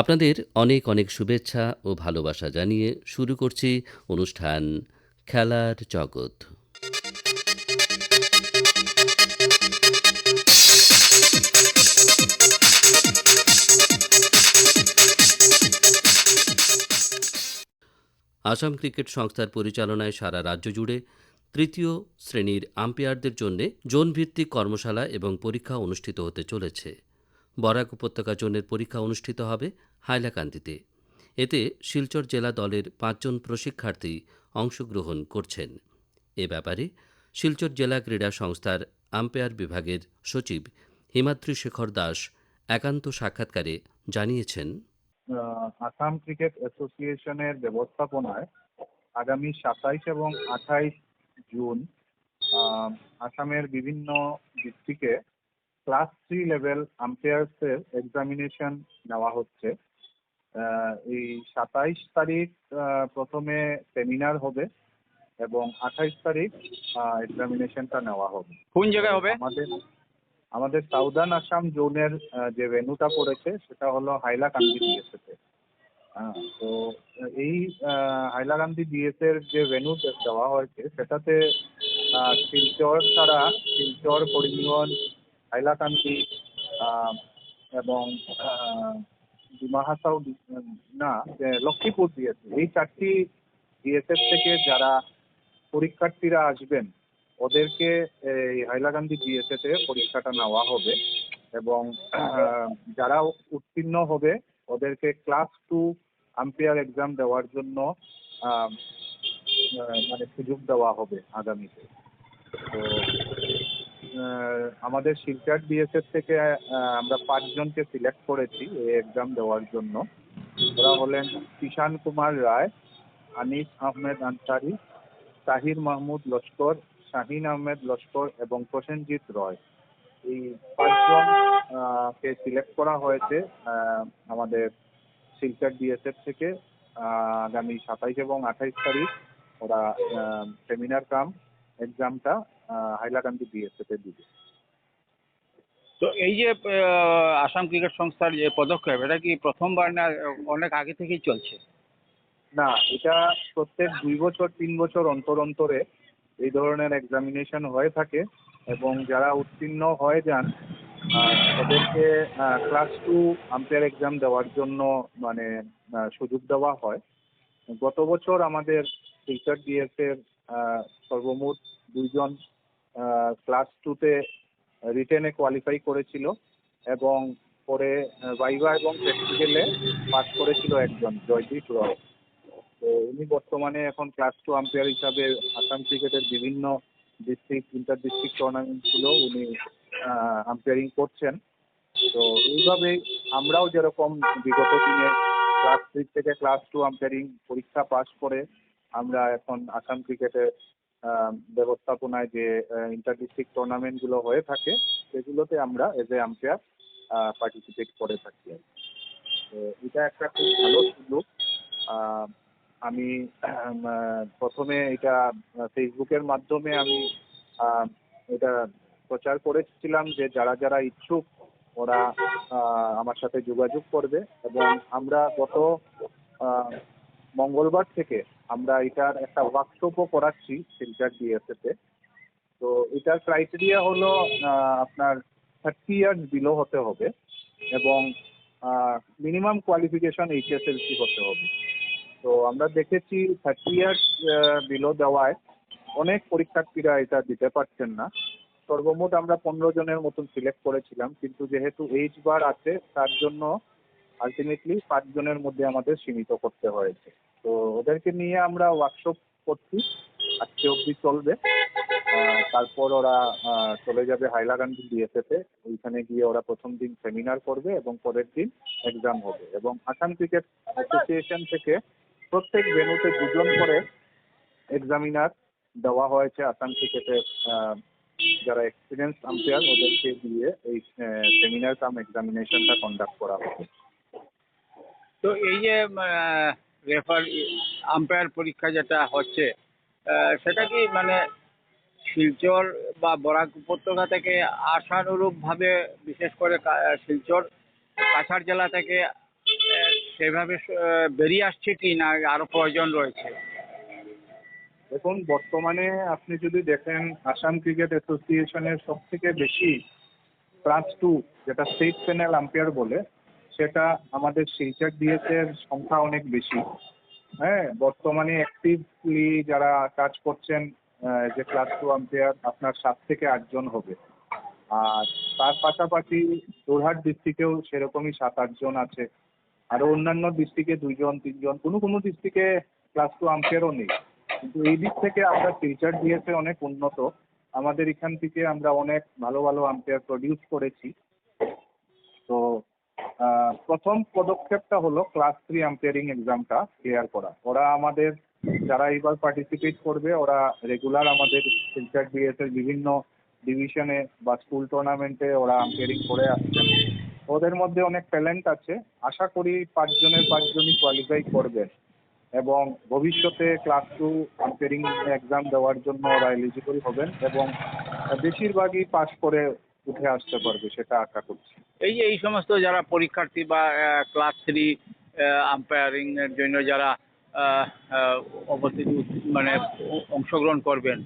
আপনাদের অনেক অনেক শুভেচ্ছা ও ভালোবাসা জানিয়ে শুরু করছি অনুষ্ঠান খেলার জগৎ। আসাম ক্রিকেট সংস্থার পরিচালনায় সারা রাজ্য জুড়ে তৃতীয় শ্রেণীর আম্পায়ারদের জন্য জোনভিত্তিক কর্মশালা এবং পরীক্ষা অনুষ্ঠিত হতে চলেছে। বরাক উপত্যকা জোনের পরীক্ষা অনুষ্ঠিত হবে হাইলাকান্দিতে। এতে শিলচর জেলা দলের ৫ জন প্রশিক্ষার্থী অংশগ্রহণ করছেন। এ ব্যাপারে শিলচর জেলা ক্রীড়া সংস্থার আম্পায়ার বিভাগের সচিব হিমাদ্রি শেখর দাস একান্ত সাক্ষাৎকারে জানিয়েছেন, আসাম ক্রিকেট অ্যাসোসিয়েশনের ব্যবস্থাপনায় আগামী ২৭ এবং ২৮ জুন আসামের বিভিন্ন ডিস্ট্রিক্টে ক্লাস 3 লেভেল আম্পায়ার্সের এক্সামিনেশন নেওয়া হচ্ছে। এই ২৭ তারিখ প্রথমে সেমিনার হবে এবং ২৮ তারিখ এক্সামিনেশনটা নেওয়া হবে। কোন জায়গায় হবে? আমাদের সাউদার্ন আসাম জোনের যে ভেন্যুটা পড়েছে সেটা হলো হাইলাকান্দি ডিএসএতে। তো এই হাইলাকান্দি ডিএসএর যে ভেন্যু দেওয়া হয়েছে সেটাতে শিলচর ছাড়া শিলচর, করিমগঞ্জ, হাইলাকান্দি এবং ডিমা হাসাও না লক্ষ্মীপুর ডিএসএ, এই 4টি ডিএসএফ থেকে যারা পরীক্ষার্থীরা আসবেন ওদেরকে এই হাইলাকান্দি ডিএসএতে পরীক্ষাটা নেওয়া হবে এবং যারা উত্তীর্ণ হবে ওদেরকে ক্লাস 2 আম্পায়ার এক্সাম দেওয়ার জন্য মানে সুযোগ দেওয়া হবে আগামীতে। তো আমাদের শিলচর ডিএসএফ থেকে আমরা 5 জনকে সিলেক্ট করেছি এই এক্সাম দেওয়ার জন্য। ওরা হলেন কিষান কুমার রায়, আনিস আহমেদ আনসারি, তাহির মাহমুদ লস্কর, শাহিন আহমেদ লস্কর এবং প্রসেনজিৎ রয়। এই 5 জনকে সিলেক্ট করা হয়েছে আমাদের শিলচর ডিএসএফ থেকে। আগামী 27 এবং 28 তারিখ ওরা সেমিনার কাম এক্সামটা হাইলাকান্দি ডিএসএফে দিবে। তো এই যে আসাম ক্রিকেট সংস্থার যে পদক্ষেপ, এটা কি প্রথমবার না অনেক আগে থেকেই চলছে? না, এটা প্রত্যেক 2 বছর 3 বছর অন্তর অন্তরে এই ধরনের এক্সামিনেশন হয়ে থাকে এবং যারা উত্তীর্ণ হয়ে যান ওদেরকে ক্লাস 2 আম্পায়ার এক্সাম দেওয়ার জন্য মানে সুযোগ দেওয়া হয়। গত বছর আমাদের শিলচর ডিএসএর সর্বমোট 2 জন ক্লাস 2-তে রিটেনে কোয়ালিফাই করেছিল এবং পরে ভাইভা এবং প্র্যাকটিক্যালে পাস করেছিল একজন, জয়দীপ রয়। তো উনি বর্তমানে এখন ক্লাস 2 আম্পায়ার হিসাবে আসাম ক্রিকেটের বিভিন্ন ডিস্ট্রিক্ট, ইন্টার ডিস্ট্রিক্ট টুর্নামেন্টগুলো উনি আম্পায়ারিং করছেন। তো এইভাবেই আমরাও যেরকম বিগত দিনে ক্লাস 3 থেকে ক্লাস 2 আম্পায়ারিং পরীক্ষা পাস করে আমরা এখন আসাম ক্রিকেটের ব্যবস্থাপনায় যে ইন্টার ডিস্ট্রিক্ট টুর্নামেন্টগুলো হয়ে থাকে সেগুলোতে আমরা এজ এ আম্পায়ার পার্টিসিপেট করে থাকি। তো এটা একটা খুব ভালো সুযোগ। আমি প্রথমে এটা ফেসবুকের মাধ্যমে আমি এটা প্রচার করেছিলাম যে যারা যারা ইচ্ছুক ওরা আমার সাথে যোগাযোগ করবে এবং আমরা গত মঙ্গলবার থেকে আমরা এটার একটা ওয়ার্কশপও করাচ্ছি শিলচর ডিএসএতে। তো এটার ক্রাইটেরিয়া হলো আপনার 30 ইয়ার্স বিলো হতে হবে এবং মিনিমাম কোয়ালিফিকেশন এইচএসএলসি হতে হবে। তো আমরা দেখেছি 30 ইয়ার্স বিলো দেওয়ায় অনেক পরীক্ষার্থীরা এটা দিতে পারছেন না। সর্বমোট আমরা 15 জনের মতন সিলেক্ট করেছিলাম, কিন্তু যেহেতু এইজ বার আছে তার জন্য আলটিমেটলি 5 জনের মধ্যে আমাদের সীমিত করতে হয়েছে। তো ওদেরকে নিয়ে আমরা ওয়ার্কশপ করছি, আজকে অবধি চলবে। তারপর ওরা চলে যাবে হাইলাকান্দি ডিএসএতে, ওইখানে গিয়ে ওরা প্রথম দিন সেমিনার করবে এবং পরের দিন এক্সাম হবে। এবং আসাম ক্রিকেট অ্যাসোসিয়েশন থেকে প্রত্যেক ভেন্যুতে 2 জন করে এক্সামিনার দেওয়া হয়েছে আসাম ক্রিকেটের যারা এক্সপিরিয়েন্স আম্পায়ার ওদেরকে দিয়ে এই সেমিনার কাম এক্সামিনেশনটা কন্ডাক্ট করা হবে। তো এই যে আম্পায়ার পরীক্ষা যেটা হচ্ছে, সেটা কি মানে শিলচর বা বরাক উপত্যকা থেকে আশানুরূপভাবে, বিশেষ করে শিলচর কাছাড় জেলা থেকে সেভাবে বেরিয়ে আসছে কি না আরো প্রয়োজন রয়েছে? দেখুন, বর্তমানে আপনি যদি দেখেন আসাম ক্রিকেট অ্যাসোসিয়েশনের সবথেকে বেশি ক্লাস টু, যেটা স্টেট প্যানেল আম্পায়ার বলে, সেটা আমাদের শিলচর ডিএসের সংখ্যা অনেক বেশি। হ্যাঁ, বর্তমানে অ্যাক্টিভলি যারা কাজ করছেন যে ক্লাস টু আম্পায়ার আপনার 7 থেকে 8 জন হবে। আর তার পাশাপাশি যোরহাট ডিস্ট্রিক্টেও সেরকমই 7-8 জন আছে। আরো অন্যান্য ডিস্ট্রিক্টে 2 জন 3 জন, কোনো কোনো ডিস্ট্রিক্টে ক্লাস টু আম্পায়ারও নেই। কিন্তু এই দিক থেকে আমরা শিলচর ডিএসএ অনেক উন্নত। আমাদের এখান থেকে আমরা অনেক ভালো ভালো আম্পায়ার প্রডিউস করেছি। তো প্রথম পদক্ষেপটা হলো ক্লাস 3 আম্পায়ারিং এক্সামটা ক্লিয়ার করা। ওরা আমাদের যারা এবার পার্টিসিপেট করবে, ওরা রেগুলার আমাদের শিলচর ডিএসএর বিভিন্ন ডিভিশনে বা স্কুল টুর্নামেন্টে ওরা আম্পায়ারিং করে আসছেন। ওদের মধ্যে অনেক ট্যালেন্ট আছে। আশা করি 5 জনের 5 জনই কোয়ালিফাই করবেন এবং ভবিষ্যতে ক্লাস টু আম্পায়ারিং এক্সাম দেওয়ার জন্য ওরা এলিজিবল হবেন এবং বেশিরভাগই পাস করে উঠে আসতে পারবে, সেটা আশা করছি। এই যে এই সমস্ত যারা পরীক্ষার্থী বা ক্লাস 3 আম্পায়ারিং এর জন্য যারা আহ, আহ, অবস্থিত মানে অংশগ্রহণ করবেন,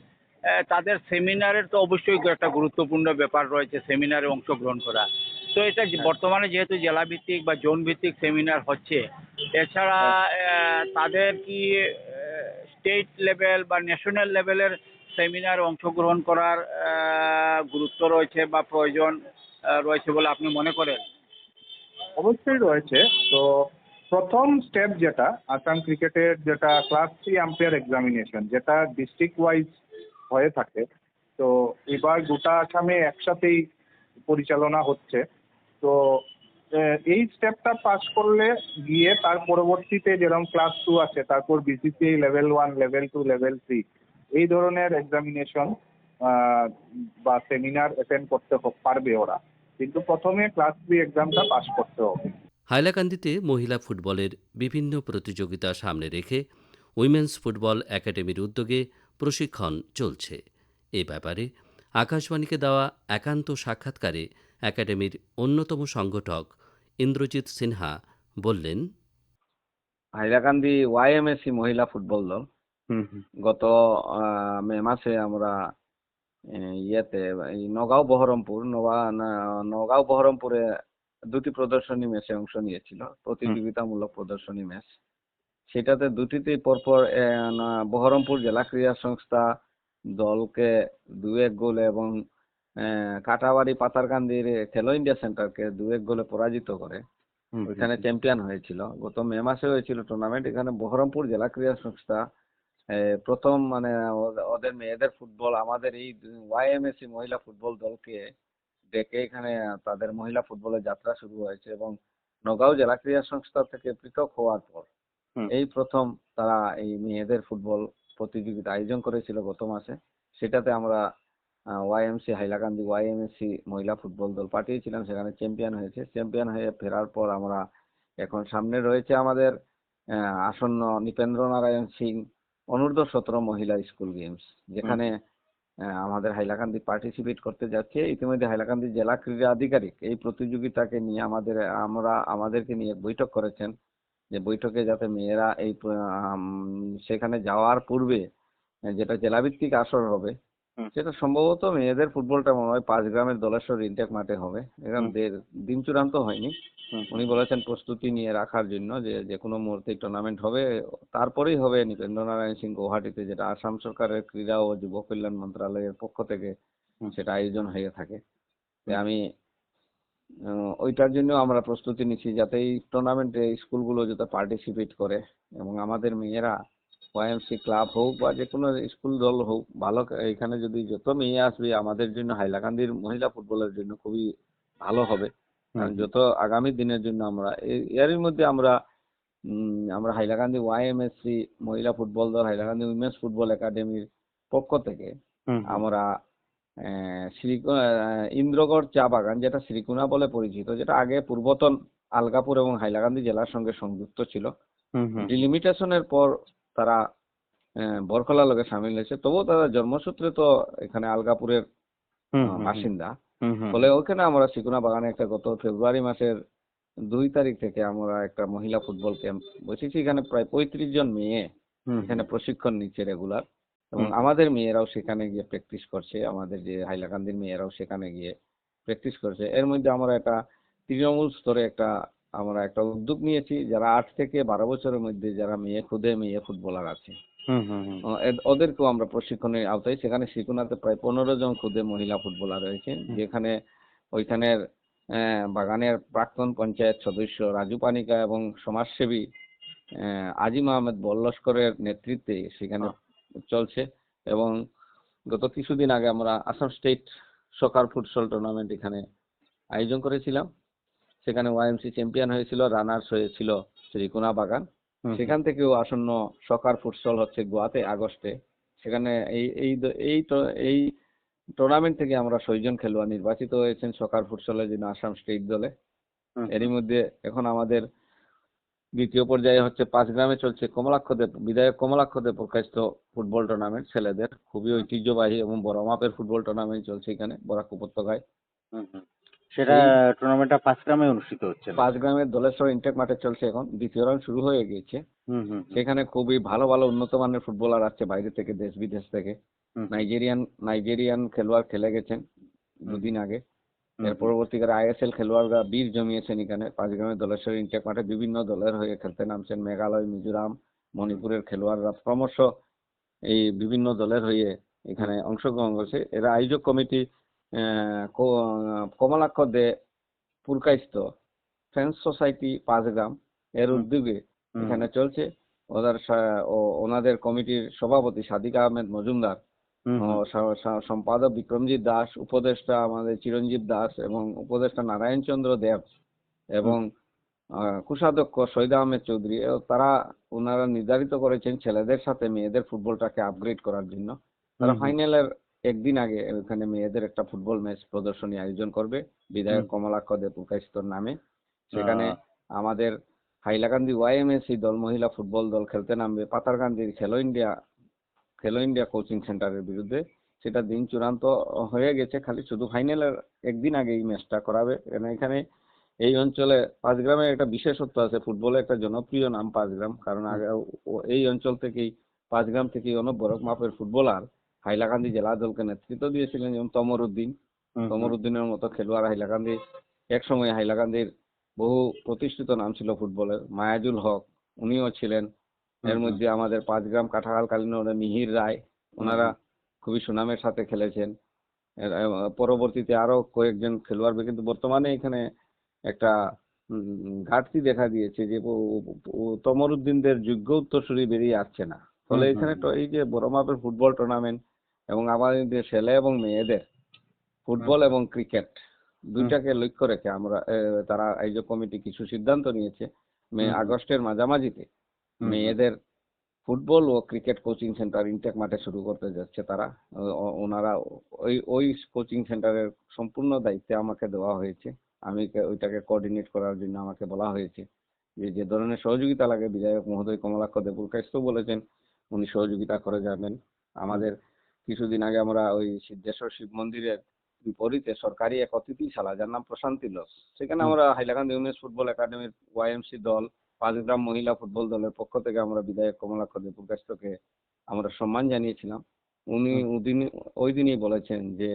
তাদের সেমিনারের তো অবশ্যই একটা গুরুত্বপূর্ণ ব্যাপার রয়েছে, সেমিনারে অংশগ্রহণ করা। তো এটা বর্তমানে যেহেতু জেলা ভিত্তিক বা জোন ভিত্তিক সেমিনার হচ্ছে, এছাড়া তাদের কি স্টেট লেভেল বা ন্যাশনাল লেভেলের সেমিনারে অংশগ্রহণ করার গুরুত্ব রয়েছে বা প্রয়োজন রয়েছে বলে আপনি মনে করেন? অবশ্যই রয়েছে। তো প্রথম স্টেপ যেটা আসাম ক্রিকেটের, যেটা ক্লাস 3 আম্পায়ার এক্সামিনেশন, যেটা ডিস্ট্রিক্ট ওয়াইজ হয়ে থাকে। তো এবার গোটা আসামে একসাথেই পরিচালনা হচ্ছে। তো এই স্টেপটা পাস করলে গিয়ে তার পরবর্তীতে যেরকম ক্লাস 2 আছে, তারপর বিসিসিআই লেভেল 1, লেভেল 2, লেভেল 3 এই ধরনের এক্সামিনেশন বা সেমিনার অ্যাটেন্ড করতে পারবে ওরা। কিন্তু প্রথমে ক্লাস 3 এক্সামটা পাস করতে হবে। হাইলাকান্দিতে মহিলা ফুটবলের বিভিন্ন প্রতিযোগিতা সামনে রেখে উইমেন্স ফুটবল একাডেমির উদ্যোগে প্রশিক্ষণ চলছে। এ ব্যাপারে আকাশবাণীকে দেওয়া একান্ত সাক্ষাৎকারে একাডেমির অন্যতম সংগঠক ইন্দ্রজিৎ সিনহা বললেন, হাইলাকান্দি ওয়াইএমএসি মহিলা ফুটবল দল গত মে মাসে আমরা ইয়েতে এই নগাঁও বহরমপুরে দুটি প্রদর্শনী ম্যাচে অংশ নিয়েছিল, প্রতিযোগিতামূলক প্রদর্শনী ম্যাচ। সেটাতে দুটিতেই পরপর বহরমপুর জেলা ক্রীড়া সংস্থা দলকে 2-1 গোলে এবং কাটাবাড়ি পাতারকান্দির খেলো ইন্ডিয়া সেন্টারকে 2-1 গোলে পরাজিত করে ওইখানে চ্যাম্পিয়ন হয়েছিল। গত মে মাসে হয়েছিল টুর্নামেন্ট। এখানে বহরমপুর জেলা ক্রীড়া সংস্থা প্রথম মানে ওদের মেয়েদের ফুটবল, আমাদের এই ওয়াইএমএসি মহিলা ফুটবল দলকে ডেকে এখানে তাদের মহিলা ফুটবলের যাত্রা শুরু হয়েছে এবং নগাঁও জেলা ক্রীড়া সংস্থা থেকে পৃথক হওয়ার পর এই প্রথম তারা এই মেয়েদের ফুটবল প্রতিযোগিতা আয়োজন করেছিল গত মাসে। সেটাতে আমরা ওয়াইএমসি হাইলাকান্দি ওয়াইএমএসি মহিলা ফুটবল দল পাঠিয়েছিলাম, সেখানে চ্যাম্পিয়ন হয়েছে। চ্যাম্পিয়ন হয়ে ফেরার পর আমরা এখন সামনে রয়েছে আমাদের আসন্ন নৃপেন্দ্র নারায়ণ সিং অনূর্ধ্ব-17 মহিলা স্কুল গেমস, যেখানে আমাদের হাইলাকান্দি পার্টিসিপেট করতে যাচ্ছে। ইতিমধ্যে হাইলাকান্দি জেলা ক্রীড়া আধিকারিক এই প্রতিযোগিতাকে নিয়ে আমাদেরকে নিয়ে বৈঠক করেছেন, যে বৈঠকে যাতে মেয়েরা এই সেখানে যাওয়ার পূর্বে যেটা জেলাভিত্তিক আসর হবে, সেটা সম্ভবত মেয়েদের ফুটবলটা মনে হয় 5 গ্রামের দলেশ্বর ইনটেক মাঠে হবে। এখন দিন চূড়ান্ত হয়নি। উনি বলেছেন প্রস্তুতি নিয়ে রাখার জন্য যে কোনো মুহূর্তে টুর্নামেন্ট হবে। তারপরেই হবে নৃপেন্দ্র নারায়ণ সিং গুয়াহাটিতে, যেটা আসাম সরকারের ক্রীড়া ও যুব কল্যাণ মন্ত্রণালয়ের পক্ষ থেকে সেটা আয়োজন হয়ে থাকে। আমি ওইটার জন্য আমরা প্রস্তুতি নিচ্ছি যাতে এই টুর্নামেন্টে স্কুলগুলো যাতে পার্টিসিপেট করে এবং আমাদের মেয়েরা ওয়াইএমসি ক্লাব হোক বা যে কোনো স্কুল দল হোক, ভালো এখানে যদি যত মেয়ে আসবে আমাদের জন্য হাইলাকান্দির মহিলা ফুটবলের জন্য খুবই ভালো হবে। কারণ যত আগামী দিনের জন্য আমরা এরই মধ্যে আমরা হাইলাকান্দি ওয়াইএমএসসি মহিলা ফুটবল দল, হাইলাকান্দি উইমেন্স ফুটবল একাডেমির পক্ষ থেকে আমরা ইন্দ্রগড় চা বাগান, যেটা শ্রীকুনা বলে পরিচিত, যেটা আগে পূর্বতন আলগাপুর এবং হাইলাকান্দি জেলার সঙ্গে সংযুক্ত ছিল। ডিলিমিটেশনের পর তারা বরকলা লগে সামিল হয়েছে, তবুও তারা জন্মসূত্রে তো এখানে আলগাপুরের বাসিন্দা। ফলে ওখানে আমরা শ্রীকুনা বাগানে একটা গত ফেব্রুয়ারি মাসের 2 তারিখ থেকে আমরা একটা মহিলা ফুটবল ক্যাম্প বসেছি। এখানে প্রায় 35 জন মেয়ে এখানে প্রশিক্ষণ নিচ্ছে রেগুলার, এবং আমাদের মেয়েরাও সেখানে গিয়ে প্র্যাকটিস করছে। আমাদের যে হাইলাকান্দির মেয়েরাও সেখানে গিয়ে প্র্যাকটিস করছে। এর মধ্যে আমরা একটা তৃণমূল স্তরে আমরা একটা উদ্যোগ নিয়েছি, যারা 8 থেকে 12 বছরের মধ্যে যারা খুদে মেয়ে ফুটবলার আছে, ওদেরকেও আমরা প্রশিক্ষণের আওতায়, সেখানে শিকুনাতে প্রায় 15 জন খুদে মহিলা ফুটবলার রয়েছে, যেখানে ওইখানের বাগানের প্রাক্তন পঞ্চায়েত সদস্য রাজু পানিকা এবং সমাজসেবী আজিম আহমেদ বল্লস্করের নেতৃত্বে সেখানে চলছে। এবং গত কিছুদিন আগে আমরা আসাম স্টেট সকার ফুটসল টুর্নামেন্ট এখানে আয়োজন করেছিলাম। সেখানে ওয়াইএমসি চ্যাম্পিয়ন হয়েছিল, রানার্স হয়েছিল শ্রীকুনা বাগান। সেখান থেকেও আসন্ন সকার ফুটসল হচ্ছে গোয়াতে আগস্টে। সেখানে এই টুর্নামেন্ট থেকে আমরা 6 জন খেলোয়াড় নির্বাচিত হয়েছেন সকার ফুটসলের জন্য আসাম স্টেট দলে। এরই মধ্যে এখন আমাদের দ্বিতীয় পর্যায়ে হচ্ছে 5 গ্রামে চলছে বিধায়ক কমলাক্ষদেব প্রকাশিত ফুটবল টুর্নামেন্ট ছেলেদের, খুবই ঐতিহ্যবাহী এবং বড় মাপের ফুটবল টুর্নামেন্ট চলছে এখানে বরাক উপত্যকায়। সেটা টুর্নামেন্টটা 5 গ্রামে অনুষ্ঠিত হচ্ছে। 5 গ্রামের দলেশ্বর ইনটেক মাঠে চলছে, এখন দ্বিতীয় রাউন্ড শুরু হয়ে গিয়েছে। সেখানে খুবই ভালো ভালো উন্নত মানের ফুটবলার আসছে বাইরে থেকে, দেশ বিদেশ থেকে। নাইজেরিয়ান খেলোয়াড় খেলে গেছেন 2 দিন আগে। এর পরবর্তীকালে আইএসএল খেলোয়াড়রা বীর জমিয়েছেন এখানে 5 গ্রামের দলেশ্বর ইনটেক মাঠে, বিভিন্ন দলের হয়ে খেলতে নামছেন। মেঘালয়, মিজোরাম, মণিপুরের খেলোয়াড়রা ক্রমশ এই বিভিন্ন দলের হয়ে এখানে অংশগ্রহণ করছে। এরা আয়োজক committee Kamalakshya De পুরকাইস্ত friends society 5 গ্রাম এর উদ্যোগে এখানে চলছে। ওনাদের কমিটির সভাপতি সাদিক আহমেদ মজুমদার, সম্পাদক বিক্রমজিৎ দাস, উপদেষ্টা আমাদের চিরঞ্জীব দাস এবং উপদেষ্টা নারায়ণ চন্দ্র দেব এবং কোষাধ্যক্ষ শহীদ আহমেদ চৌধুরী, ওনারা নির্ধারিত করেছেন ছেলেদের সাথে মেয়েদের ফুটবলটাকে আপগ্রেড করার জন্য। তারা ফাইনালের একদিন আগে ওখানে মেয়েদের একটা ফুটবল ম্যাচ প্রদর্শনী আয়োজন করবে বিধায়ক কমলাক্ষ দে পুরকাইস্তর নামে। সেখানে আমাদের হাইলাকান্দি ওয়াইএমএসি দল মহিলা ফুটবল দল খেলতে নামবে পাতারকান্দির খেলো ইন্ডিয়া কোচিং সেন্টারের বিরুদ্ধে। সেটা দিন চূড়ান্ত হয়ে গেছে, খালি শুধু ফাইনালের একদিন আগে এই ম্যাচটা করাবে। এখানে এই অঞ্চলে 5 গ্রামের একটা বিশেষত্ব আছে, ফুটবলের একটা জনপ্রিয় নাম 5 গ্রাম, কারণ আগে এই অঞ্চল থেকেই 5 গ্রাম থেকেই অনেক বড় মাপের ফুটবলার হাইলাকান্দি জেলা দলকে নেতৃত্ব দিয়েছিলেন, যেমন তমরুদ্দিনের মতো খেলোয়াড় হাইলাকান্দি একসময় হাইলাকান্দির বহু প্রতিষ্ঠিত নাম ছিল ফুটবলের। মায়াজুল হক উনিও ছিলেন। এর মধ্যে আমাদের 5 গ্রাম কাঠালকালীন মিহির রায়, ওনারা খুবই সুনামের সাথে খেলেছেন। পরবর্তীতে আরো কয়েকজন খেলোয়াড়, কিন্তু বর্তমানে এখানে একটা ঘাটতি দেখা দিয়েছে যে তমরুদ্দিনদের যোগ্য উত্তরসূরি বেরিয়ে আসছে না। ফলে এখানে তো এই যে বড় মাপের ফুটবল টুর্নামেন্ট এবং আমাদের ছেলে এবং মেয়েদের ফুটবল এবং ক্রিকেট দুইটাকে লক্ষ্য রেখে তারা আয়োজক কমিটি কিছু সিদ্ধান্ত নিয়েছে। আগস্টের মাঝামাঝিতে মেয়েদের ফুটবল ও ক্রিকেট কোচিং সেন্টার ইনটেক মাঠে শুরু করতে যাচ্ছে তারা। ওনারা ওই কোচিং সেন্টারের সম্পূর্ণ দায়িত্বে আমাকে দেওয়া হয়েছে। আমি ওইটাকে কোঅর্ডিনেট করার জন্য আমাকে বলা হয়েছে। যে ধরনের সহযোগিতা লাগে বিধায়ক মহোদয় কমলাক্ষ দে পুরকাইস্ত বলেছেন উনি সহযোগিতা করে যাবেন। আমাদের কিছুদিন আগে আমরা ওই সিদ্ধেশ্বর শিব মন্দিরের বিপরীতে সরকারি এক অতিথিশালা, যার নাম প্রশান্তি লজ, সেখানে আমরা হাইলাকান্দি উমেন্স ফুটবল একাডেমির ওয়াইএমসি দল 5 গ্রাম মহিলা ফুটবল দলের পক্ষ থেকে আমরা বিধায়ক কমলাক্ষ দে পুরকাইস্তকে আমরা সম্মান জানিয়েছিলাম। উনি ওই দিনই বলেছেন যে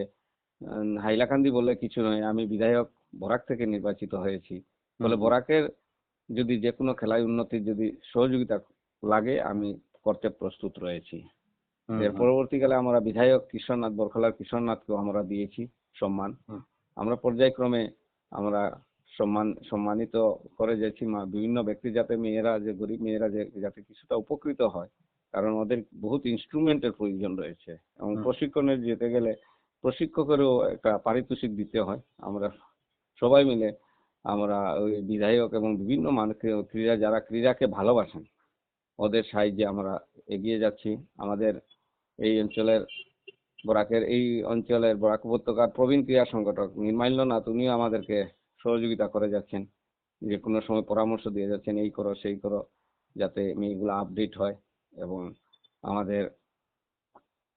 হাইলাকান্দি বলে কিছু নয়, আমি বিধায়ক বরাক থেকে নির্বাচিত হয়েছি, বলে বরাকের যদি যে কোনো খেলায় উন্নতির যদি সহযোগিতা লাগে আমি করতে প্রস্তুত রয়েছি। এর পরবর্তীকালে আমরা বিধায়ক কিশোরনাথ বরখলার কিশোরনাথকেও আমরা দিয়েছি সম্মান। আমরা পর্যায়ক্রমে আমরা সম্মানিত করে যাচ্ছি বিভিন্ন ব্যক্তি, যাতে গরিব মেয়েরা যাতে কিছুটা উপকৃত হয়, কারণ ওদের বহুত ইনস্ট্রুমেন্টের প্রয়োজন রয়েছে এবং প্রশিক্ষণে যেতে গেলে প্রশিক্ষকেরও একটা পারিতোষিক দিতে হয়। আমরা সবাই মিলে আমরা ওই বিধায়ক এবং বিভিন্ন মানুষকে যারা ক্রীড়াকে ভালোবাসেন ওদের সাহায্যে আমরা এগিয়ে যাচ্ছি। আমাদের এই অঞ্চলের বরাক উপত্যকার প্রবীণ ক্রীড়া সংগঠক নির্মাল্যনাথ, উনিও আমাদেরকে সহযোগিতা করে যাচ্ছেন, যে কোনো সময় পরামর্শ দিয়ে যাচ্ছেন, এই করো সেই করো, যাতে মেয়েগুলো আপডেট হয়। এবং আমাদের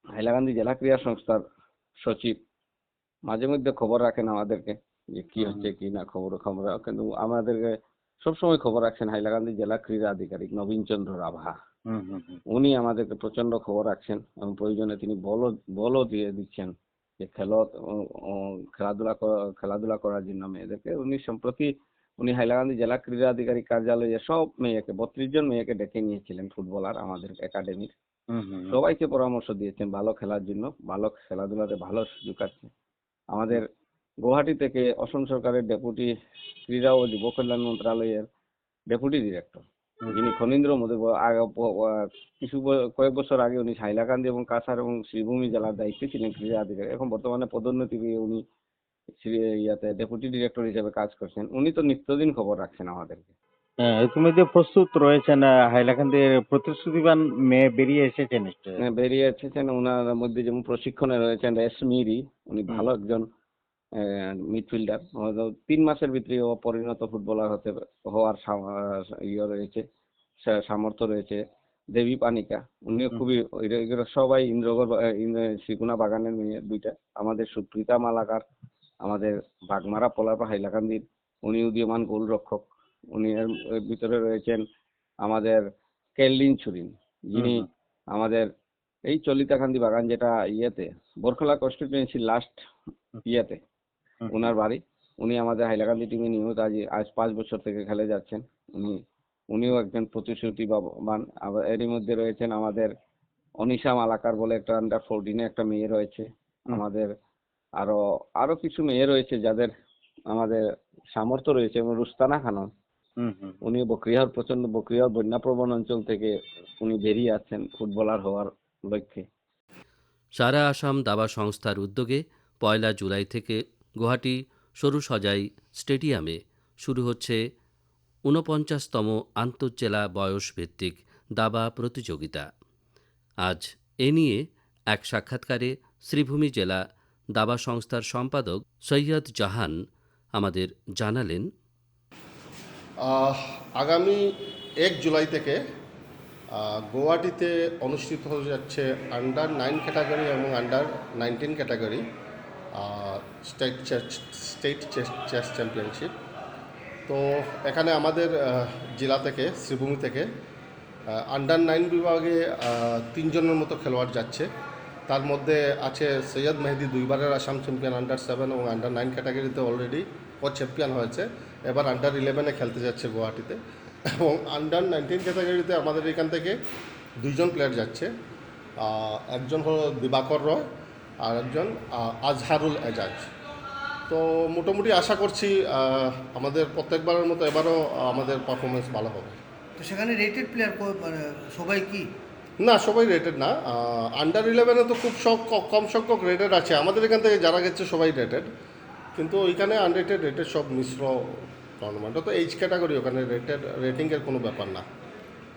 হাইলাকান্দি জেলা ক্রীড়া সংস্থার সচিব মাঝে মধ্যে খবর রাখেন আমাদেরকে যে কি হচ্ছে কি না খবর কিন্তু আমাদেরকে সবসময় খবর রাখছেন হাইলাকান্দি জেলা ক্রীড়া আধিকারিক নবীন চন্দ্র রাভা। হুম হুম হুম উনি আমাদেরকে প্রচন্ড খবর রাখছেন এবং প্রয়োজনে তিনি বলও দিয়ে দিচ্ছেন যে খেলাধুলা করার জন্য মেয়েদেরকে। উনি হাইলাকান্দি জেলা ক্রীড়া আধিকারিক কার্যালয়ে সব মেয়েকে 32 জন মেয়েকে ডেকে নিয়েছিলেন ফুটবলার আমাদের একাডেমির। হুম হুম হুম। সবাইকে পরামর্শ দিয়েছেন ভালো খেলার জন্য, ভালো খেলাধুলাতে ভালো সুযোগ আছে। আমাদের গুয়াহাটি থেকে অসম সরকারের ডেপুটি ক্রীড়া ও যুব কল্যাণ মন্ত্রণালয়ের ডেপুটি ডিরেক্টর, যিনি খনীন্দ্র মোদী কয়েক বছর আগে উনি হাইলাকান্দি এবং কাছাড় এবং শ্রীভূমি জেলার দায়িত্বে ছিলেন ক্রীড়া আধিকারিক। এখন বর্তমানে পদোন্নতি পেয়ে উনি ডেপুটি ডিরেক্টর হিসেবে কাজ করছেন। উনি তো নিত্যদিন খবর রাখছেন আমাদেরকে। হ্যাঁ, ইতিমধ্যে প্রস্তুত রয়েছেন হাইলাকান্দির প্রতিশ্রুতিবান মেয়ে বেরিয়ে এসেছে নিশ্চয়ই। বেরিয়ে এসেছেন। ওনার মধ্যে যেমন প্রশিক্ষণে রয়েছেন রেশমিরি, উনি ভালো একজন মিডফিল্ডার। 3 মাসের ভিতরে ও পরিণত ফুটবলার হওয়ার রয়েছে, সামর্থ্য রয়েছে। দেবী পানিকা, উনিও খুবই এরা সবাই শ্রীকুনা বাগানের মেয়ে দুইটা। আমাদের সুপ্রিতা মালাকার, আমাদের বাগমারা পোলাপা হাইলাকান্দির, উনি উদীয়মান গোলরক্ষক। উনি এর ভিতরে রয়েছেন আমাদের কেললিন ছুরিন, যিনি আমাদের এই চলিতাকান্দি বাগান যেটা বরখলা কনস্টিটিউয়েন্সির লাস্ট ওনার বাড়ি। উনি আমাদের হাইলাকান্দি টিমে নিয়মিত আজ 5 বছর থেকে খেলে যাচ্ছেন। উনিও একজন প্রতিশ্রুতিবান। আবার এরই মধ্যে রয়েছেন আমাদের অনিশা মালাকার বলে একটা আন্ডার 14 একটা মেয়ে রয়েছে। আমাদের আরো কিছু মেয়ে রয়েছে যাদের আমাদের সামর্থ্য রয়েছে। এবং রুস্তানা খানম, উনি বকরিয়ার বন্যাপ্রবণ অঞ্চল থেকে উনি বেরিয়ে আসছেন ফুটবলার হওয়ার লক্ষ্যে। সারা আসাম দাবা সংস্থার উদ্যোগে 1 জুলাই থেকে গুয়াহাটি সরুসজাই স্টেডিয়ামে শুরু হচ্ছে 49তম আন্তঃজেলা বয়সভিত্তিক দাবা প্রতিযোগিতা। আজ এ নিয়ে এক সাক্ষাৎকারে শ্রীভূমি জেলা দাবা সংস্থার সম্পাদক সৈয়দ জাহান আমাদের জানালেন, আগামী 1 জুলাই থেকে গুয়াহাটিতে অনুষ্ঠিত হয়ে যাচ্ছে আন্ডার 9 ক্যাটাগরি এবং under 19 category state chess championship. তো এখানে আমাদের জেলা থেকে শ্রীভূমি থেকে আন্ডার 9 বিভাগে 3 জনের মতো খেলোয়াড় যাচ্ছে। তার মধ্যে আছে সৈয়দ মেহেদি, 2 বারের আসাম চ্যাম্পিয়ন আন্ডার 7 এবং আন্ডার 9 ক্যাটাগরিতে অলরেডি ও চ্যাম্পিয়ন হয়েছে। এবার আন্ডার 11-এ খেলতে যাচ্ছে গুয়াহাটিতে। এবং আন্ডার 19 ক্যাটাগরিতে আমাদের এখান থেকে 2 জন প্লেয়ার যাচ্ছে। একজন হলো দিবাকর রয় আর একজন আজহারুল এজাজ। তো মোটামুটি আশা করছি আমাদের প্রত্যেকবারের মতো এবারও আমাদের পারফরমেন্স ভালো হবে। তো সেখানে রেটেড প্লেয়ার মানে সবাই কি? না, সবাই রেটেড না। আন্ডার 11-এ তো খুব কম সংখ্যক রেটেড আছে। আমাদের এখান থেকে যারা গেছে সবাই রেটেড, কিন্তু ওইখানে আনরেটেড রেটেড সব মিশ্র টুর্নামেন্ট। তো এইচ ক্যাটাগরি, ওখানে রেটিংয়ের কোনো ব্যাপার না।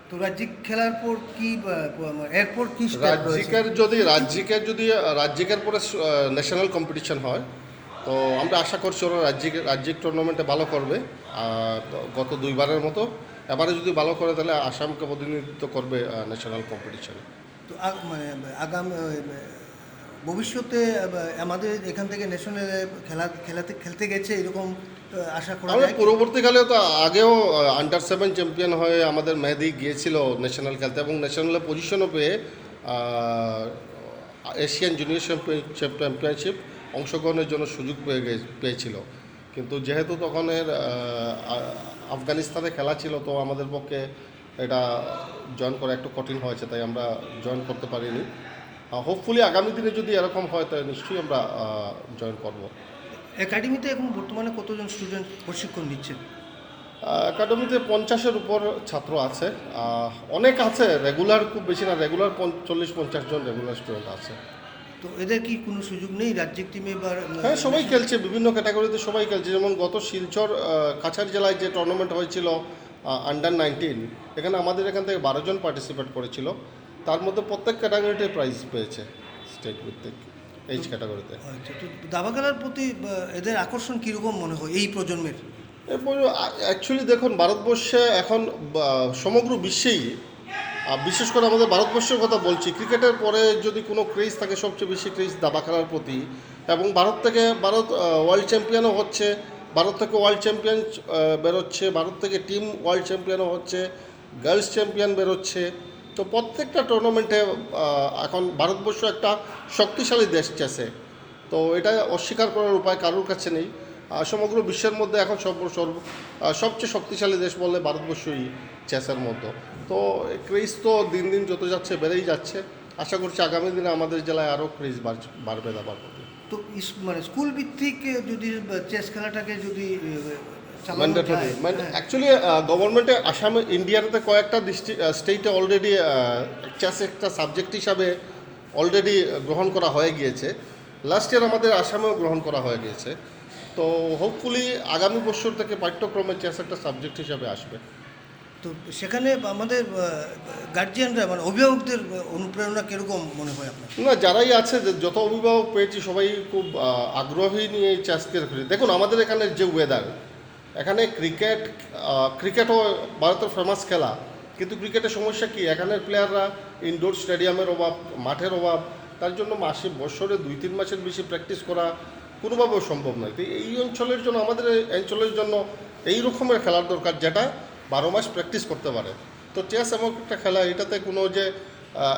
তো রাজ্যিক খেলার পর কি এরপর কি রাজ্যিকের পরে ন্যাশনাল কম্পিটিশন হয়। তো আমরা আশা করছি ওরা রাজ্যিক টুর্নামেন্টে ভালো করবে। গত 2 বারের মতো এবারে যদি ভালো করে তাহলে আসামকে প্রতিনিধিত্ব করবে ন্যাশনাল কম্পিটিশনে। তো মানে আগামী ভবিষ্যতে আমাদের এখান থেকে ন্যাশনালে খেলতে গেছে এরকম আশা করা যায়? পরবর্তীকালে তো আগেও আন্ডার 7 চ্যাম্পিয়ন হয়ে আমাদের মেহেদি গিয়েছিল ন্যাশনাল খেলতে এবং ন্যাশনালে পজিশনও পেয়ে এশিয়ান জুনিয়র চ্যাম্পিয়নশিপ অংশগ্রহণের জন্য সুযোগ পেয়েছিল। কিন্তু যেহেতু তখন আফগানিস্তানে খেলা ছিল, তো আমাদের পক্ষে এটা জয়েন করা একটু কঠিন হয়েছে, তাই আমরা জয়েন করতে পারিনি। হোপফুলি আগামী দিনে যদি এরকম হয় তাহলে নিশ্চয়ই আমরা জয়েন করব। একাডেমিতে এখন বর্তমানে কতজন স্টুডেন্ট প্রশিক্ষণ নিচ্ছেন? একাডেমিতে 50-এর উপর ছাত্র আছে। অনেক আছে, রেগুলার খুব বেশি না, রেগুলার 40-50 জন রেগুলার স্টুডেন্ট আছে। তো এদের কি কোনো সুযোগ নেই রাজ্যিক টিমে? হ্যাঁ, সবাই খেলছে, বিভিন্ন ক্যাটাগরিতে সবাই খেলছে। যেমন গত শিলচর কাছাড় জেলায় যে টুর্নামেন্ট হয়েছিল আন্ডার 19, এখানে আমাদের এখান থেকে 12 জন পার্টিসিপেট করেছিল। তার মধ্যে প্রত্যেক ক্যাটাগরিতে প্রাইজ পেয়েছে স্টেট ভিত্তিক এইচ ক্যাটাগরিতে। আচ্ছা, তো দাবা খেলার প্রতি এদের আকর্ষণ কীরকম মনে হয় এই প্রজন্মের? এরপর অ্যাকচুয়ালি দেখুন, ভারতবর্ষে এখন সমগ্র বিশ্বেই বিশেষ করে আমাদের ভারতবর্ষের কথা বলছি, ক্রিকেটের পরে যদি কোনো ক্রেজ থাকে সবচেয়ে বেশি ক্রেজ দাবা খেলার প্রতি। এবং ভারত ওয়ার্ল্ড চ্যাম্পিয়নও হচ্ছে, ভারত থেকে ওয়ার্ল্ড চ্যাম্পিয়ন বেরোচ্ছে, ভারত থেকে টিম ওয়ার্ল্ড চ্যাম্পিয়নও হচ্ছে, গার্লস চ্যাম্পিয়ন বেরোচ্ছে। তো প্রত্যেকটা টুর্নামেন্টে এখন ভারতবর্ষ একটা শক্তিশালী দেশ চেসে। তো এটা অস্বীকার করার উপায় কারোর কাছে নেই। সমগ্র বিশ্বের মধ্যে এখন সবচেয়ে শক্তিশালী দেশ বললে ভারতবর্ষই চেসের মধ্যে। তো ক্রেজ তো দিন দিন যত যাচ্ছে বেড়েই যাচ্ছে। আশা করছি আগামী দিনে আমাদের জেলায় আরও ক্রেজ বাড়বে দাবার প্রতি। তো মানে স্কুল ভিত্তিক যদি চেস খেলাটাকে যদি চালানো ম্যান্ডেটরি যায়, হ্যাঁ। অ্যাকচুয়ালি গভর্নমেন্টে আসামে ইন্ডিয়াতে কয়েকটা স্টেটে অলরেডি চেস একটা সাবজেক্ট হিসাবে অলরেডি গ্রহণ করা হয়ে গিয়েছে। লাস্ট ইয়ার আমাদের আসামেও গ্রহণ করা হয়ে গিয়েছে। তো হোপফুলি আগামী বছর থেকে পাঠ্যক্রমে চেস একটা সাবজেক্ট হিসাবে আসবে। তো সেখানে আমাদের গার্জিয়ানরা মানে অভিভাবকদের অনুপ্রেরণা কীরকম মনে হয় আপনার? না, যারাই আছে যত অভিভাবক পেয়েছি সবাই খুব আগ্রহী নিয়ে এই চেসকে খেলি। দেখুন আমাদের এখানে যে ওয়েদার, এখানে ক্রিকেটও ভারতের ফেমাস খেলা, কিন্তু ক্রিকেটের সমস্যা কি, এখানের প্লেয়াররা ইনডোর স্টেডিয়ামের অভাব, মাঠের অভাব, তার জন্য বছরে 2-3 মাসের বেশি প্র্যাকটিস করা কোনোভাবেও সম্ভব নয়। তো এই অঞ্চলের জন্য, আমাদের এই অঞ্চলের জন্য এই রকমের খেলার দরকার যেটা 12 মাস প্র্যাকটিস করতে পারে। তো চেস এমন একটা খেলা, এটাতে কোনো যে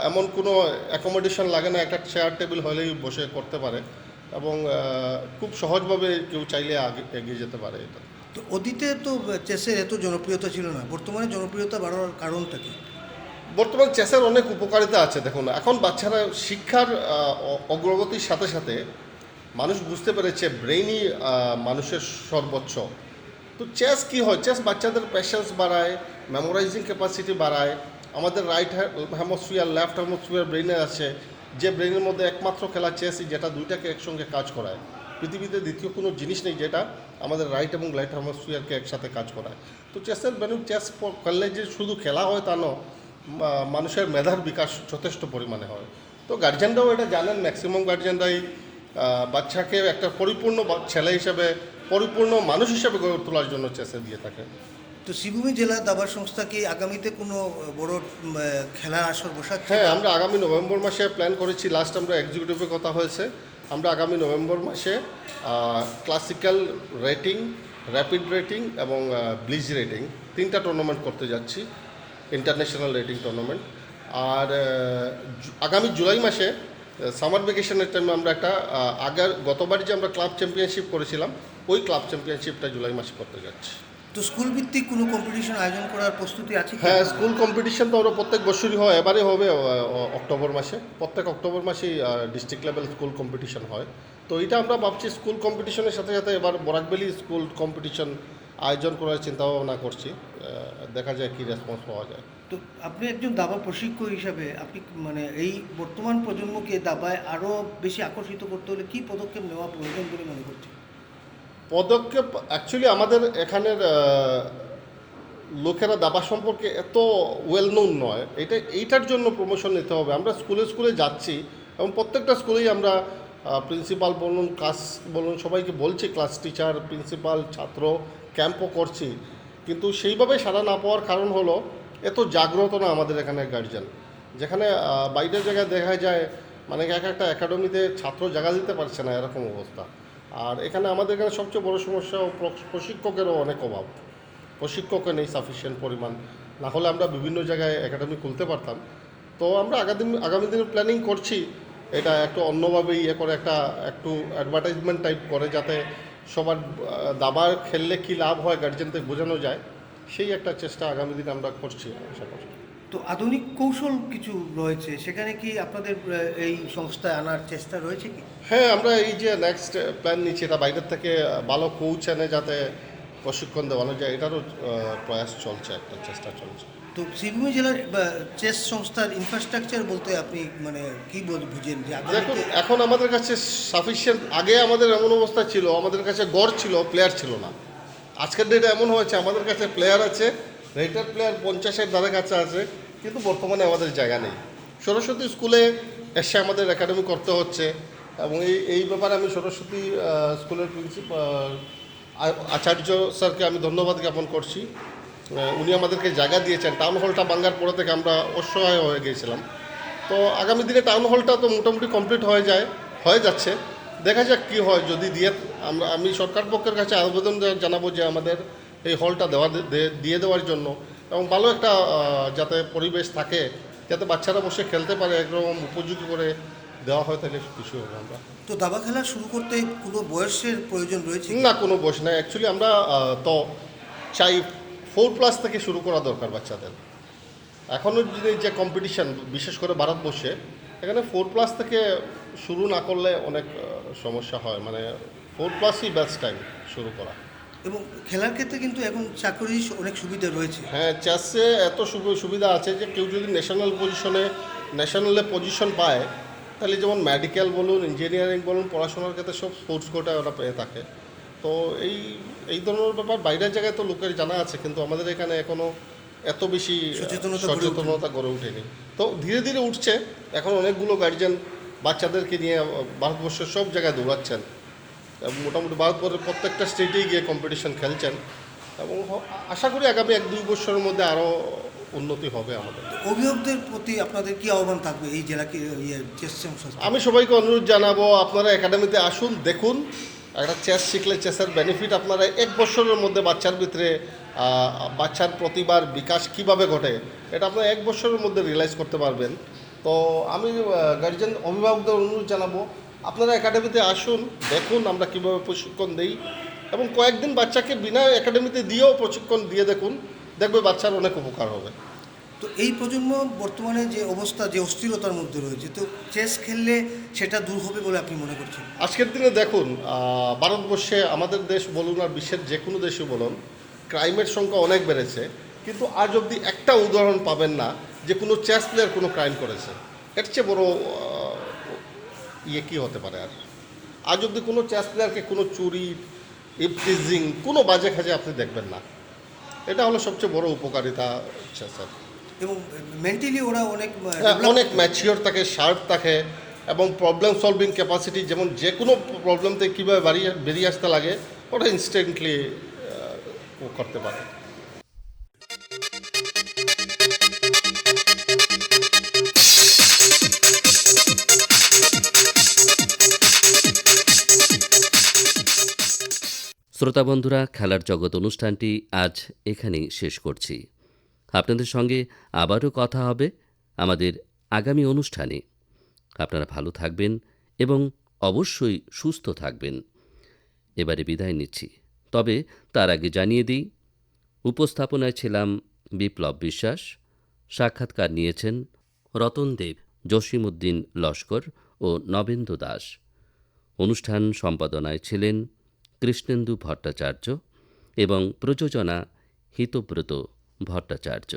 এমন কোনো অ্যাকোমোডেশন লাগে না, একটা চেয়ার টেবিল হলেই বসে করতে পারে এবং খুব সহজভাবে কেউ চাইলে এগিয়ে যেতে পারে এটা। তো অতীতে তো চেসের এত জনপ্রিয়তা ছিল না, বর্তমানে জনপ্রিয়তা বাড়ার কারণটা কি? বর্তমান চেসের অনেক উপকারিতা আছে। দেখুন এখন বাচ্চারা শিক্ষার অগ্রগতির সাথে সাথে মানুষ বুঝতে পেরেছে ব্রেইনই মানুষের সর্বোচ্চ। তো চেস কি হয়, চেস বাচ্চাদের প্যাশেন্স বাড়ায়, মেমোরাইজিং ক্যাপাসিটি বাড়ায়। আমাদের রাইট হেমোস্ফিয়ার, লেফট হেমোস্ফিয়ার ব্রেইনে আছে, যে ব্রেইনের মধ্যে একমাত্র খেলা চেসই, যেটা দুইটাকে একসঙ্গে কাজ করায়। পৃথিবীতে দ্বিতীয় কোনো জিনিস নেই যেটা আমাদের রাইট এবং লেফট হেমোস্ফিয়ারকে একসাথে কাজ করায়। তো চেসের চেস খেললে যে শুধু খেলা হয় তা নয়, মানুষের মেধার বিকাশ যথেষ্ট পরিমাণে হয়। তো গার্জেনরাও এটা জানেন, ম্যাক্সিমাম গার্জেনরাই বাচ্চাকে একটা পরিপূর্ণ ছেলে হিসেবে, পরিপূর্ণ মানুষ হিসেবে গড়ে তোলার জন্য চেসে দিয়ে থাকে। তো শ্রীভূমি জেলা দাবার সংস্থা কি আগামীতে কোনো বড় খেলার আসর বসাচ্ছে? হ্যাঁ, আমরা আগামী নভেম্বর মাসে প্ল্যান করেছি। লাস্ট আমরা এক্সিকিউটিভে কথা হয়েছে, আমরা আগামী নভেম্বর মাসে ক্লাসিক্যাল রেটিং, র্যাপিড রেটিং এবং ব্লিজ রেটিং 3টা টুর্নামেন্ট করতে যাচ্ছি, ইন্টারন্যাশনাল রেটিং টুর্নামেন্ট। আর আগামী জুলাই মাসে সামার ভ্যাকেশনের টাইমে আমরা একটা গতবার যে আমরা ক্লাব চ্যাম্পিয়নশিপ করেছিলাম, ওই ক্লাব চ্যাম্পিয়নশিপটা জুলাই মাসে করতে যাচ্ছি। তো স্কুল ভিত্তিক কোনো কম্পিটিশন আয়োজন করার প্রস্তুতি আছে কি? হ্যাঁ, স্কুল কম্পিটিশন তো আমরা প্রত্যেক বছরই হয়, এবারে হবে অক্টোবর মাসে। প্রত্যেক অক্টোবর মাসেই ডিস্ট্রিক্ট লেভেল স্কুল কম্পিটিশন হয়। তো এটা আমরা ভাবছি স্কুল কম্পিটিশনের সাথে সাথে এবার বরাকবেলি স্কুল কম্পিটিশন আয়োজন করার চিন্তাভাবনা করছি। দেখা যায় কী রেসপন্স পাওয়া যায়। তো আপনি একজন দাবা প্রশিক্ষক হিসাবে আপনি মানে এই বর্তমান প্রজন্মকে দাবায় আরও বেশি আকর্ষিত করতে হলে কী পদক্ষেপ নেওয়া প্রয়োজন বলে মনে করছেন? পদক্ষেপ অ্যাকচুয়ালি আমাদের এখানের লোকেরা দাবা সম্পর্কে এত ওয়েল নোন নয়। এইটার জন্য প্রমোশন নিতে হবে। আমরা স্কুলে স্কুলে যাচ্ছি এবং প্রত্যেকটা স্কুলেই আমরা প্রিন্সিপাল বলুন, ক্লাস বলুন, সবাইকে বলছি, ক্লাস টিচার, প্রিন্সিপাল, ছাত্র ক্যাম্পও করছি, কিন্তু সেইভাবে সাড়া না পাওয়ার কারণ হলো এত জাগ্রত না আমাদের এখানের গার্জিয়ান। যেখানে বাইরের জায়গায় দেখা যায় মানে এক একটা একাডেমিতে ছাত্র জায়গা দিতে পারছে না, এরকম অবস্থা। আর এখানে আমাদের এখানে সবচেয়ে বড় সমস্যা প্রশিক্ষকেরও অনেক অভাব। প্রশিক্ষকও নেই সাফিসিয়েন্ট পরিমাণ, না হলে আমরা বিভিন্ন জায়গায় একাডেমি খুলতে পারতাম। তো আমরা আগামী দিনে প্ল্যানিং করছি এটা একটু অন্যভাবে করে, একটু অ্যাডভার্টাইজমেন্ট টাইপ করে, যাতে সবার দাবার খেললে কী লাভ হয় গার্জেনদের বোঝানো যায়। সেই একটা চেষ্টা আগামী দিনে আমরা করছি, আশা করছি। তো আধুনিক কৌশল কিছু রয়েছে, সেখানে কি আপনাদের এই সংস্থায় আনার চেষ্টা রয়েছে কি? হ্যাঁ, আমরা এই যে নেক্সট প্ল্যান নিচ্ছি, এটা বাইরের থেকে ভালো কোচ এনে যাতে প্রশিক্ষণ দেওয়ানো যায়, এটারও প্রয়াস চলছে, একটা চেষ্টা চলছে। তো শ্রীভূমি জেলার চেস সংস্থার ইনফ্রাস্ট্রাকচার বলতে আপনি মানে কী বুঝেন যে দেখুন, আগামীতে? এখন আমাদের কাছে সাফিসিয়েন্ট, আগে আমাদের এমন অবস্থা ছিল, আমাদের কাছে গড় ছিল, প্লেয়ার ছিল না। আজকের ডেটে এমন হয়েছে আমাদের কাছে প্লেয়ার আছে, রেটার প্লেয়ার 50-এর ধারে কাছে আছে, কিন্তু বর্তমানে আমাদের জায়গা নেই। সরস্বতী স্কুলে এসে আমাদের একাডেমি করতে হচ্ছে এবং এই ব্যাপারে আমি সরস্বতী স্কুলের প্রিন্সিপাল আচার্য স্যারকে আমি ধন্যবাদ জ্ঞাপন করছি। উনি আমাদেরকে জায়গা দিয়েছেন। টাউন হলটা ভাঙার পরে থেকে আমরা অসহায় হয়ে গিয়েছিলাম। তো আগামী দিনে টাউন হলটা তো মোটামুটি কমপ্লিট হয়ে যাচ্ছে। দেখা যাক কী হয়। যদি আমি সরকার পক্ষের কাছে আবেদন জানাবো যে আমাদের এই হলটা দিয়ে দেওয়ার জন্য, এবং ভালো একটা যাতে পরিবেশ থাকে, যাতে বাচ্চারা বসে খেলতে পারে, একদম উপযোগী করে দেওয়া হয়, তাহলে খুশি হবো আমরা। তো দাবা খেলা শুরু করতে কোনো বয়সের প্রয়োজন রয়েছে কি? না, কোনো বয়স নাই। অ্যাকচুয়ালি আমরা তো চাই 4+ থেকে শুরু করা দরকার বাচ্চাদের। এখনও যে কম্পিটিশান, বিশেষ করে ভারতবর্ষে, এখানে 4+ থেকে শুরু না করলে অনেক সমস্যা হয়। মানে 4+ই বেস্ট টাইম শুরু করা। এবং খেলার ক্ষেত্রে কিন্তু এখন চাকরির অনেক সুবিধা রয়েছে। হ্যাঁ, চেসে এত সুবিধা আছে যে কেউ যদি ন্যাশনালে পজিশন পায়, তাহলে যেমন মেডিকেল বলুন, ইঞ্জিনিয়ারিং বলুন, পড়াশোনার ক্ষেত্রে সব স্পোর্টস কোটা ওরা পেয়ে থাকে। তো এই ধরনের ব্যাপার বাইরের জায়গায় তো লোকের জানা আছে, কিন্তু আমাদের এখানে এখনও এত বেশি সচেতনতা গড়ে ওঠেনি। তো ধীরে ধীরে উঠছে। এখন অনেকগুলো গার্জিয়ান বাচ্চাদেরকে নিয়ে ভারতবর্ষের সব জায়গায় দৌড়াচ্ছেন, এবং মোটামুটি ভারতবর্ষের প্রত্যেকটা স্টেটেই গিয়ে কম্পিটিশন খেলছেন, এবং আশা করি আগামী 1-2 বছরের মধ্যে আরও উন্নতি হবে আমাদের। অভিভাবকদের প্রতি আপনাদের কি আহ্বান থাকবে এই জেলাকে চেস সংস্থা? আমি সবাইকে অনুরোধ জানাবো, আপনারা একাডেমিতে আসুন, দেখুন। একটা চেস শিখলে চেসের বেনিফিট আপনারা 1 বছরের মধ্যে বাচ্চার ভিতরে বাচ্চার প্রতিভার বিকাশ কিভাবে ঘটে, এটা আপনারা 1 বছরের মধ্যে রিয়েলাইজ করতে পারবেন। তো আমি গার্জিয়ান অভিভাবকদের অনুরোধ জানাবো, আপনারা একাডেমিতে আসুন, দেখুন আমরা কীভাবে প্রশিক্ষণ দিই, এবং কয়েকদিন বাচ্চাকে বিনা একাডেমিতে দিয়েও প্রশিক্ষণ দিয়ে দেখুন, দেখবে বাচ্চার অনেক উপকার হবে। তো এই প্রজন্ম বর্তমানে যে অবস্থা, যে অস্থিরতার মধ্যে রয়েছে, তো চেস খেললে সেটা দূর হবে বলে আপনি মনে করছেন? আজকের দিনে দেখুন, ভারতবর্ষে, আমাদের দেশ বলুন আর বিশ্বের যে কোনো দেশে বলুন, ক্রাইমের সংখ্যা অনেক বেড়েছে, কিন্তু আজ অবধি একটা উদাহরণ পাবেন না যে কোনো চেস প্লেয়ার কোনো ক্রাইম করেছে। এর চেয়ে বড় কী হতে পারে? আর আজ অবধি কোনো চেস প্লেয়ারকে কোনো চুরি, ইভটিজিং, কোনো বাজে কাজে আপনি দেখবেন না। এটা হলো সবচেয়ে বড় উপকারিতা চেসের। এবং মেন্টালি ওরা অনেক ম্যাচিওর থাকে, শার্প থাকে, এবং প্রবলেম সলভিং ক্যাপাসিটি, যেমন যে কোনো প্রবলেম থেকে কীভাবে বেরিয়ে আসতে লাগে, ওটা ইনস্ট্যান্টলি করতে পারে। শ্রোতা বন্ধুরা, খেলার জগৎ অনুষ্ঠানটি আজ এখানেই শেষ করছি। আপনাদের সঙ্গে আবারও কথা হবে আমাদের আগামী অনুষ্ঠানে। আপনারা ভালো থাকবেন এবং অবশ্যই সুস্থ থাকবেন। এবারে বিদায় নিচ্ছি, তবে তার আগে জানিয়ে দিই, উপস্থাপনায় ছিলাম বিপ্লব বিশ্বাস, সাক্ষাৎকার নিয়েছেন রতন দেব, জসিমউদ্দিন লস্কর ও নবেন্দু দাস। অনুষ্ঠান সম্পাদনায় ছিলেন কৃষ্ণেন্দু ভট্টাচার্য এবং প্রযোজনা হিতব্রত ভট্টাচার্য।